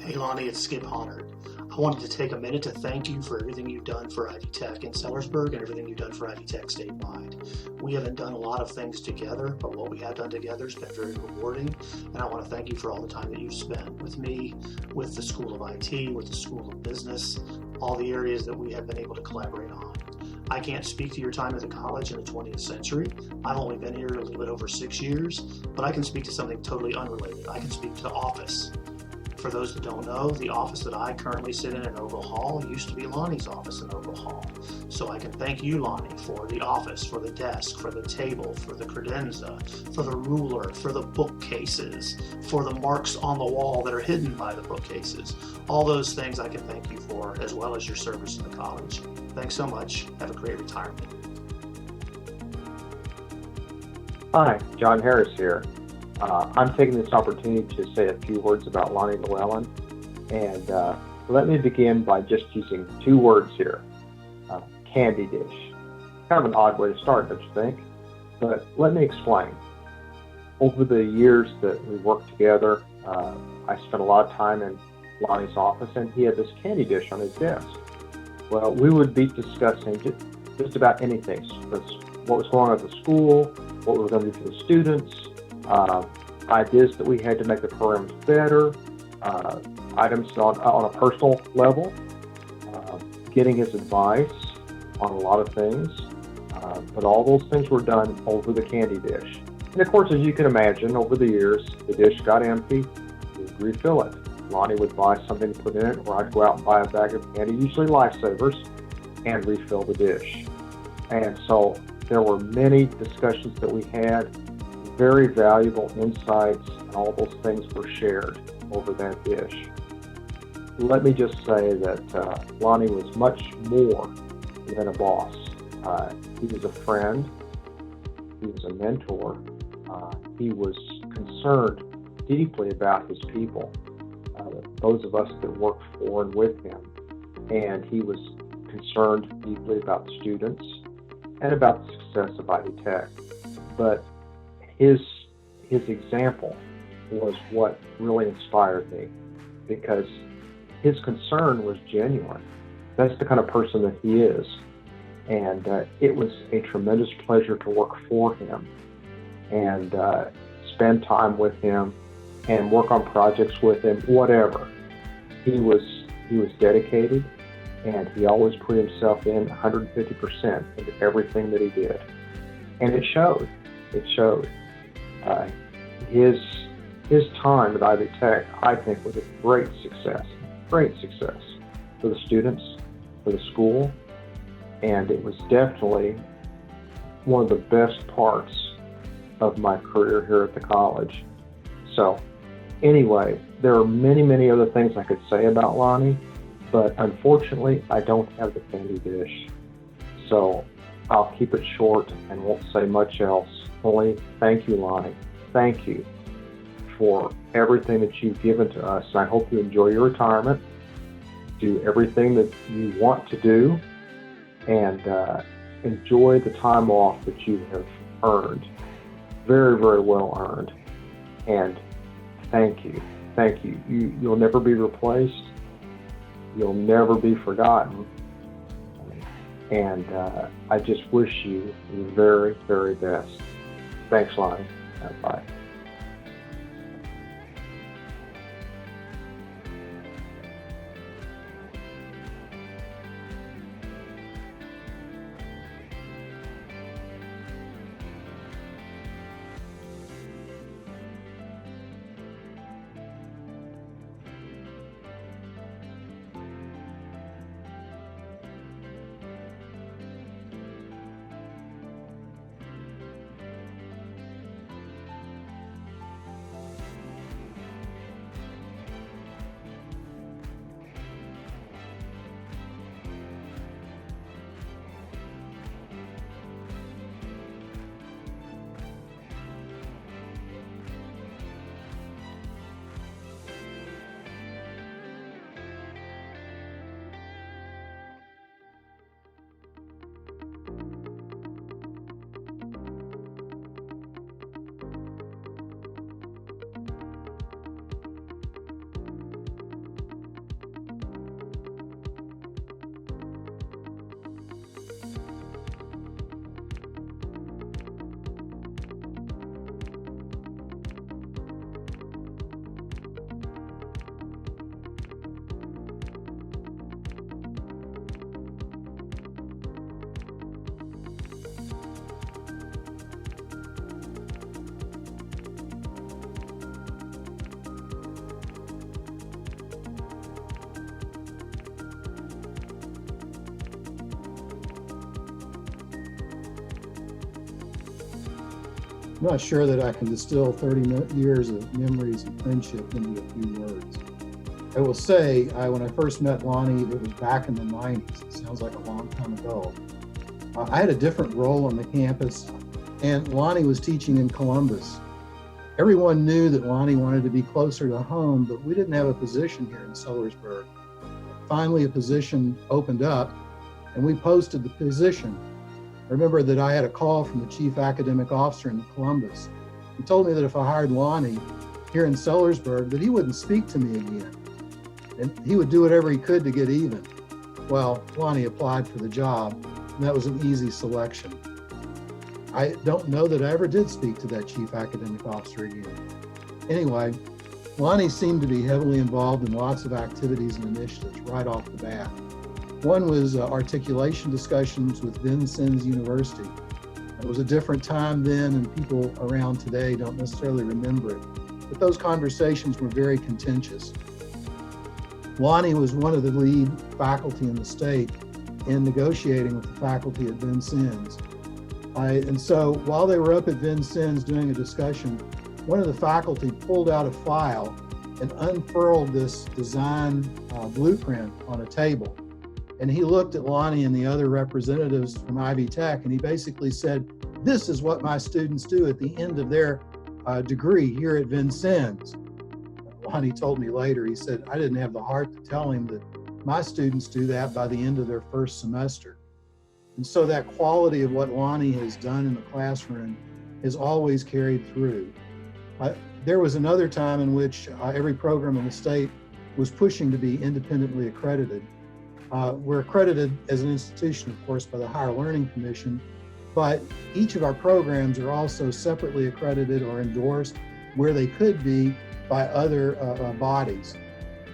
Hey Lonnie, it's Skip Honard. I wanted to take a minute to thank you for everything you've done for Ivy Tech in Sellersburg and everything you've done for Ivy Tech statewide. We haven't done a lot of things together, but what we have done together has been very rewarding, and I want to thank you for all the time that you've spent with me, with the School of IT, with the School of Business, all the areas that we have been able to collaborate on. I can't speak to your time at the college in the 20th century. I've only been here a little bit over 6 years, but I can speak to something totally unrelated. I can speak to the office. For those that don't know, the office that I currently sit in Ogle Hall used to be Lonnie's office in Ogle Hall. So I can thank you, Lonnie, for the office, for the desk, for the table, for the credenza, for the ruler, for the bookcases, for the marks on the wall that are hidden by the bookcases. All those things I can thank you for, as well as your service to the college. Thanks so much. Have a great retirement. Hi, John Harris here. I'm taking this opportunity to say a few words about Lonnie Lewellen, and let me begin by just using two words here, candy dish. Kind of an odd way to start, don't you think? But let me explain. Over the years that we worked together, I spent a lot of time in Lonnie's office, and he had this candy dish on his desk. Well, we would be discussing just about anything, what was going on at the school, what we were going to do for the students, ideas that we had to make the programs better, items on a personal level, getting his advice on a lot of things, but all those things were done over the candy dish. And of course, as you can imagine, over the years, the dish got empty, we'd refill it. Lonnie would buy something to put in it, or I'd go out and buy a bag of candy, usually Lifesavers, and refill the dish. And so there were many discussions that we had, very valuable insights, and all those things were shared over that dish. Let me just say that Lonnie was much more than a boss. He was a friend, he was a mentor, he was concerned deeply about his people, those of us that worked for and with him, and he was concerned deeply about students and about the success of Ivy Tech. But his example was what really inspired me, because his concern was genuine. That's the kind of person that he is. And it was a tremendous pleasure to work for him and spend time with him and work on projects with him, whatever. He was dedicated, and he always put himself in 150% into everything that he did. And it showed. It showed. His time at Ivy Tech, I think, was a great success for the students, for the school, and it was definitely one of the best parts of my career here at the college. So anyway, there are many, many other things I could say about Lonnie, but unfortunately, I don't have the candy dish. So I'll keep it short and won't say much else. Only thank you, Lonnie. Thank you for everything that you've given to us. I hope you enjoy your retirement, do everything that you want to do, and enjoy the time off that you have earned. Very, very well earned. And thank you. Thank you. You'll never be replaced. You'll never be forgotten. And I just wish you the very, very best. Thanks, Lonnie. Bye. I'm not sure that I can distill 30 years of memories and friendship into a few words. I will say, when I first met Lonnie, it was back in the 90s. It sounds like a long time ago. I had a different role on the campus, and Lonnie was teaching in Columbus. Everyone knew that Lonnie wanted to be closer to home, but we didn't have a position here in Sellersburg. Finally, a position opened up, and we posted the position. I remember that I had a call from the chief academic officer in Columbus. He told me that if I hired Lonnie here in Sellersburg, that he wouldn't speak to me again, and he would do whatever he could to get even. Well, Lonnie applied for the job, and that was an easy selection. I don't know that I ever did speak to that chief academic officer again. Anyway, Lonnie seemed to be heavily involved in lots of activities and initiatives right off the bat. One was articulation discussions with Vincennes University. It was a different time then, and people around today don't necessarily remember it, but those conversations were very contentious. Lonnie was one of the lead faculty in the state in negotiating with the faculty at Vincennes. And so while they were up at Vincennes doing a discussion, one of the faculty pulled out a file and unfurled this design blueprint on a table. And he looked at Lonnie and the other representatives from Ivy Tech, and he basically said, "This is what my students do at the end of their degree here at Vincennes." Lonnie told me later, he said, "I didn't have the heart to tell him that my students do that by the end of their first semester." And so that quality of what Lonnie has done in the classroom is always carried through. There was another time in which every program in the state was pushing to be independently accredited. We're accredited as an institution, of course, by the Higher Learning Commission, but each of our programs are also separately accredited or endorsed where they could be by other bodies.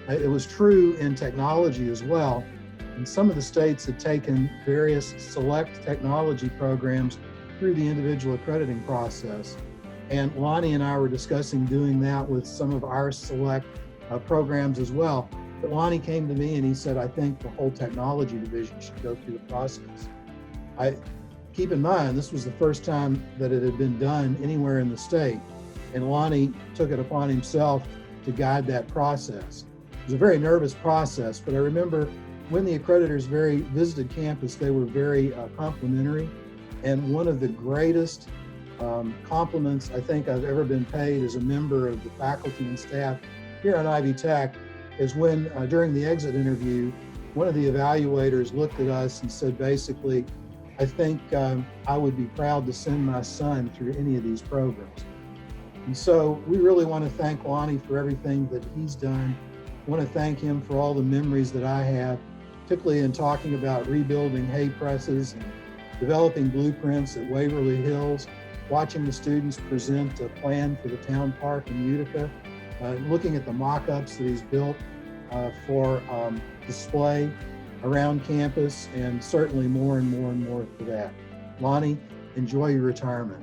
It was true in technology as well. And some of the states had taken various select technology programs through the individual accrediting process. And Lonnie and I were discussing doing that with some of our select programs as well. But Lonnie came to me and he said, "I think the whole technology division should go through the process." Keep in mind, this was the first time that it had been done anywhere in the state. And Lonnie took it upon himself to guide that process. It was a very nervous process, but I remember when the accreditors visited campus, they were very complimentary. And one of the greatest compliments I think I've ever been paid as a member of the faculty and staff here at Ivy Tech is when during the exit interview, one of the evaluators looked at us and said, basically, "I think I would be proud to send my son through any of these programs." And so we really want to thank Lonnie for everything that he's done. I want to thank him for all the memories that I have, particularly in talking about rebuilding hay presses and developing blueprints at Waverly Hills, watching the students present a plan for the town park in Utica, looking at the mock-ups that he's built for display around campus, and certainly more and more and more for that. Lonnie, enjoy your retirement.